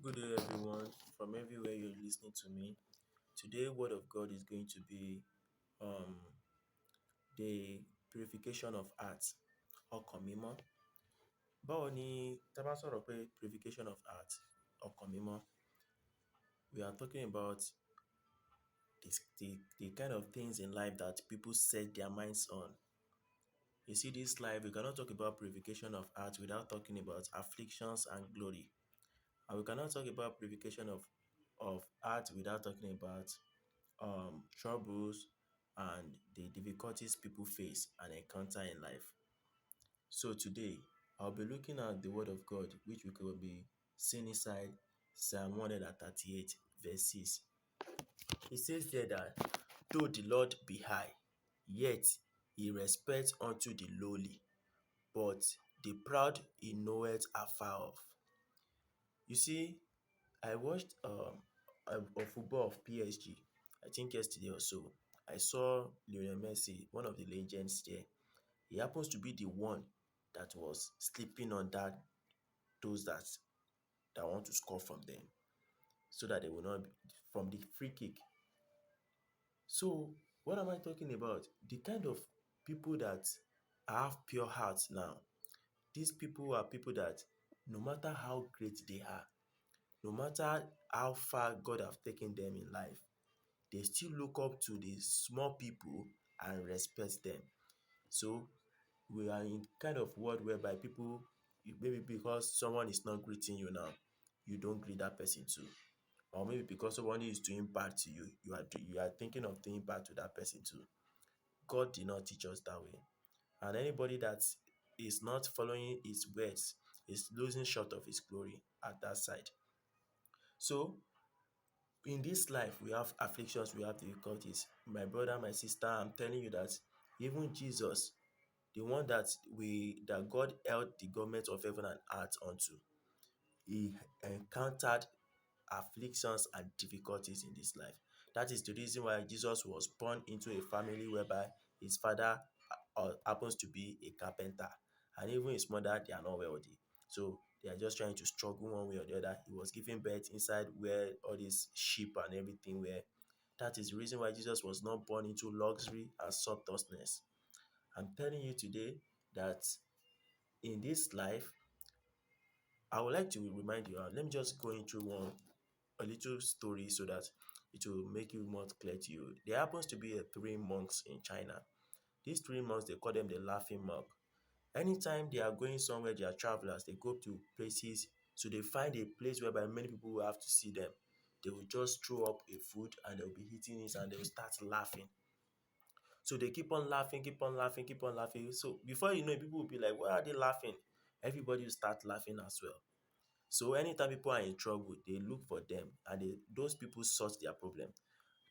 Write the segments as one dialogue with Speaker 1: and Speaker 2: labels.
Speaker 1: Good day, everyone, from everywhere you're listening to me. Today, Word of God is going to be um, the purification of heart, ọkàn mímọ́. Báwo ni tá a bá sọ̀rọ̀ pé purification of heart, ọkàn mímọ́, we are talking about the kind of things in life that people set their minds on. You see, this life, we cannot talk about purification of heart without talking about afflictions and glory. And we cannot talk about purification of heart without talking about troubles and the difficulties people face and encounter in life. So today, I'll be looking at the Word of God, which we could be seeing inside Psalm 138, verse 6. It says there that, though the Lord be high, yet he respects unto the lowly, but the proud he knoweth afar off. You see, I watched a football of PSG, I think yesterday or so. I saw Lionel Messi, one of the legends there. He happens to be the one that was sleeping on those that want to score from them, so that they will not be, from the free kick. So what am I talking about? The kind of people that have pure hearts now. These people are people that no matter how great they are, no matter how far God have taken them in life, they still look up to the small people and respect them. So we are in kind of world whereby people, maybe because someone is not greeting you now, you don't greet that person too. Or maybe because someone is doing bad to you, you are thinking of doing bad to that person too. God did not teach us that way. And anybody that is not following his words is losing short of his glory at that side. So in this life, we have afflictions, we have difficulties. My brother, my sister, I'm telling you that even Jesus, the one that God held the government of heaven and earth unto, he encountered afflictions and difficulties in this life. That is the reason why Jesus was born into a family whereby his father happens to be a carpenter, and even his mother, they are not wealthy. So they are just trying to struggle one way or the other. He was giving birth inside where all these sheep and everything were. That is the reason why Jesus was not born into luxury and sumptuousness. I'm telling you today that in this life, I would like to remind you, let me just go into a little story so that it will make you more clear to you. There happens to be three monks in China. These three monks, they call them the laughing monk. Anytime they are going somewhere, they are travelers, they go to places, so they find a place whereby many people will have to see them. They will just throw up a food and they'll be eating it and they will start laughing. So they keep on laughing, keep on laughing, keep on laughing. So before you know it, people will be like, why are they laughing? Everybody will start laughing as well. So anytime people are in trouble, they look for them and those people sort their problem.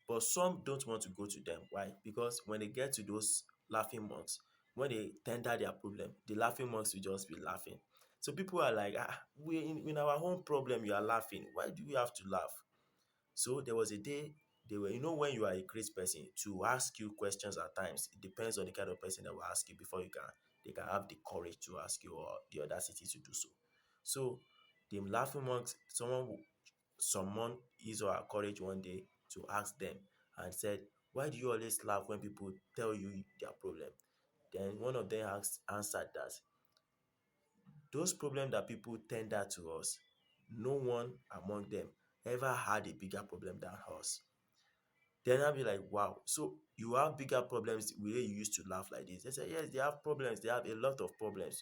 Speaker 1: But some don't want to go to them. Why? Because when they get to those laughing monks, when they tender their problem, the laughing monks will just be laughing. So people are like, we in our own problem, you are laughing. Why do we have to laugh? So there was a day they were, when you are a great person, to ask you questions at times, it depends on the kind of person that will ask you before they can have the courage to ask you or the audacity to do so. So the laughing monks, someone summoned his or her courage one day to ask them and said, why do you always laugh when people tell you their problem? Then one of them answered that those problems that people tender to us, no one among them ever had a bigger problem than us. Then I'll be like, wow, so you have bigger problems the way you used to laugh like this. They say, yes, they have problems. They have a lot of problems.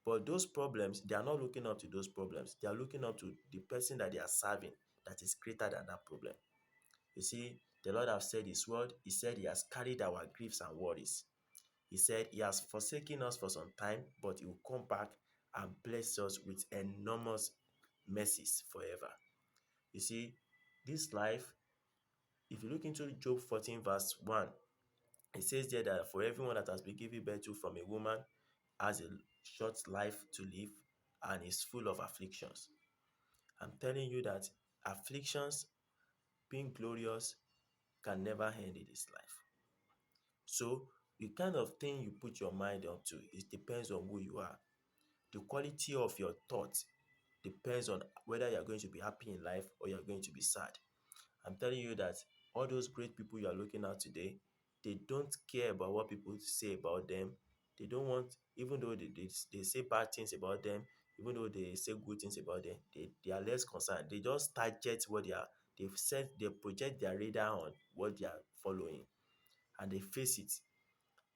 Speaker 1: But those problems, they are not looking up to those problems. They are looking up to the person that they are serving that is greater than that problem. You see, the Lord has said his word. He said he has carried our griefs and worries. He said he has forsaken us for some time, but he will come back and bless us with enormous mercies forever. You see, this life, if you look into Job 14, verse 1, it says there that for everyone that has been given birth to from a woman has a short life to live and is full of afflictions. I'm telling you that afflictions, being glorious, can never end in this life. So the kind of thing you put your mind onto, it depends on who you are. The quality of your thought depends on whether you're going to be happy in life or you're going to be sad. I'm telling you that all those great people you are looking at today, they don't care about what people say about them. They don't want, even though they say bad things about them, even though they say good things about them, they are less concerned. They just target what they've said, they project their radar on what they are following and they face it.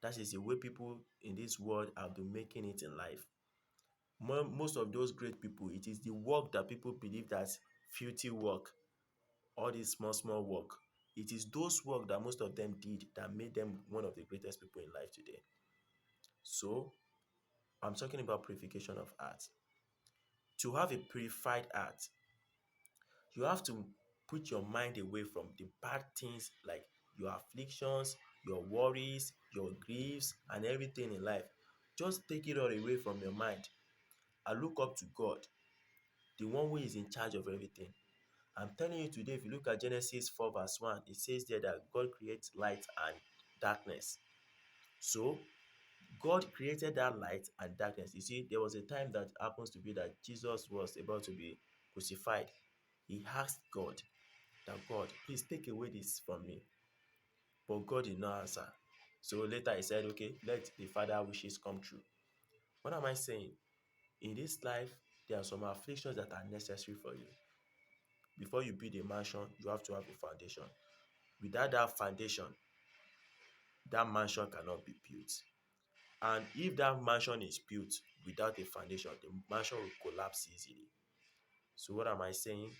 Speaker 1: That is the way people in this world have been making it in life. Most of those great people, it is the work that people believe that filthy work, all this small small work, it is those work that most of them did that made them one of the greatest people in life today. So I'm talking about purification of art. To have a purified art, you have to put your mind away from the bad things like your afflictions, your worries, your griefs, and everything in life. Just take it all away from your mind and look up to God, the one who is in charge of everything. I'm telling you today, if you look at Genesis 4, verse 1, it says there that God creates light and darkness. So, God created that light and darkness. You see, there was a time that happens to be that Jesus was about to be crucified. He asked God that, God, please take away this from me. But God did not answer. So later he said, okay, let the Father wishes come true. What am I saying? In this life, there are some afflictions that are necessary for you. Before you build a mansion, you have to have a foundation. Without that foundation, that mansion cannot be built. And if that mansion is built without a foundation, the mansion will collapse easily. So what am I saying?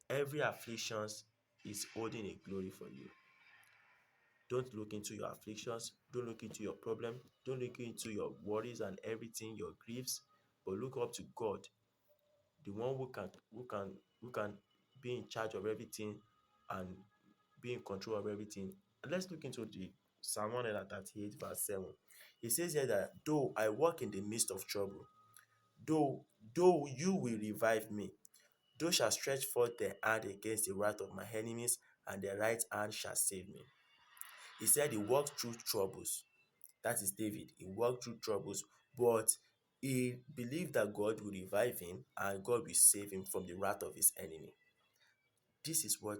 Speaker 1: Every affliction is holding a glory for you. Don't look into your afflictions. Don't look into your problem. Don't look into your worries and everything, your griefs, but look up to God, the one who can be in charge of everything and be in control of everything. And let's look into the Psalm 138, verse 7. It says here that though I walk in the midst of trouble, though though you will revive me, though shall stretch forth their hand against the wrath of my enemies, and their right hand shall save me. He said he walked through troubles. That is David. He walked through troubles, but he believed that God will revive him and God will save him from the wrath of his enemy. This is what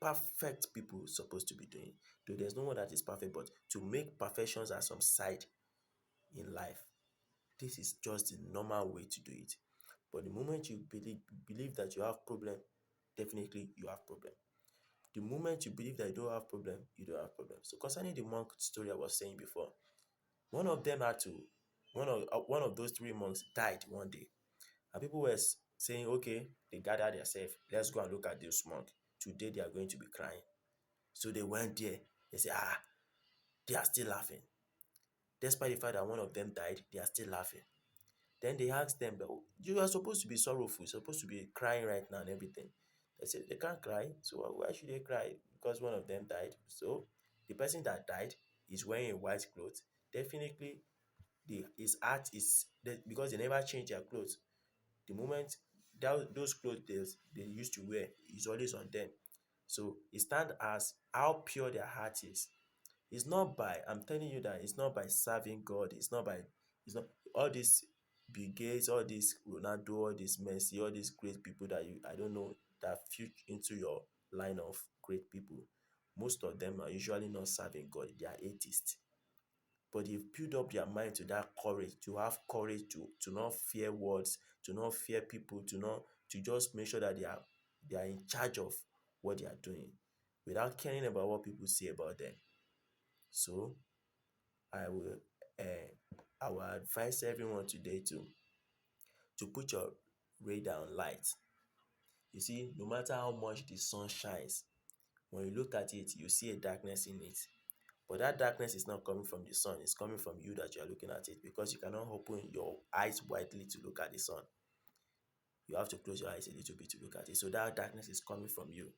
Speaker 1: perfect people are supposed to be doing. Though there's no one that is perfect, but to make perfections as some side in life, this is just the normal way to do it. But the moment you believe that you have problem, definitely you have problem. The moment you believe that you don't have problem, you don't have problem. So concerning the monk story I was saying before, one of them had to, one of those three monks died one day, and people were saying, okay, they gathered themselves, let's go and look at this monk. Today they are going to be crying. So they went there. They said, they are still laughing. Despite the fact that one of them died, they are still laughing. Then they asked them, you are supposed to be sorrowful, you're supposed to be crying right now and everything. They said they can't cry, so why should they cry? Because one of them died. So the person that died is wearing a white cloth. Definitely, his heart is because they never change their clothes. The moment those clothes they used to wear is always on them. So it stands as how pure their heart is. It's not by, I'm telling you that it's not by serving God. It's not all these Bill Gates, all these Ronaldo, all these Messi, all these great people that I don't know, that fit into your line of great people. Most of them are usually not serving God. They are atheists. But they've built up their mind to that courage, to have courage to not fear words, to not fear people, to just make sure that they are in charge of what they are doing without caring about what people say about them. So I will I will advise everyone today to put your radar on light. You see, no matter how much the sun shines, when you look at it, you see a darkness in it. But that darkness is not coming from the sun, it's coming from you that you are looking at it, because you cannot open your eyes widely to look at the sun. You have to close your eyes a little bit to look at it. So that darkness is coming from you.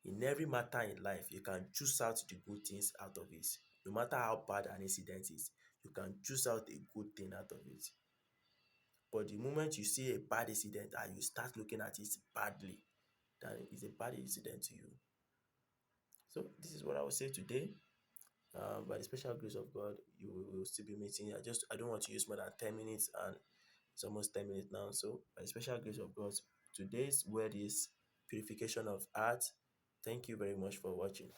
Speaker 1: In every matter in life, you can choose out the good things out of it. No matter how bad an incident is, you can choose out a good thing out of it. But the moment you see a bad incident and you start looking at it badly, then it's a bad incident to you. So this is what I will say today. By the special grace of God, you will still be meeting. I don't want to use more than 10 minutes, and It's almost 10 minutes now. So, by the special grace of God, today's word is purification of heart. Thank you very much for watching.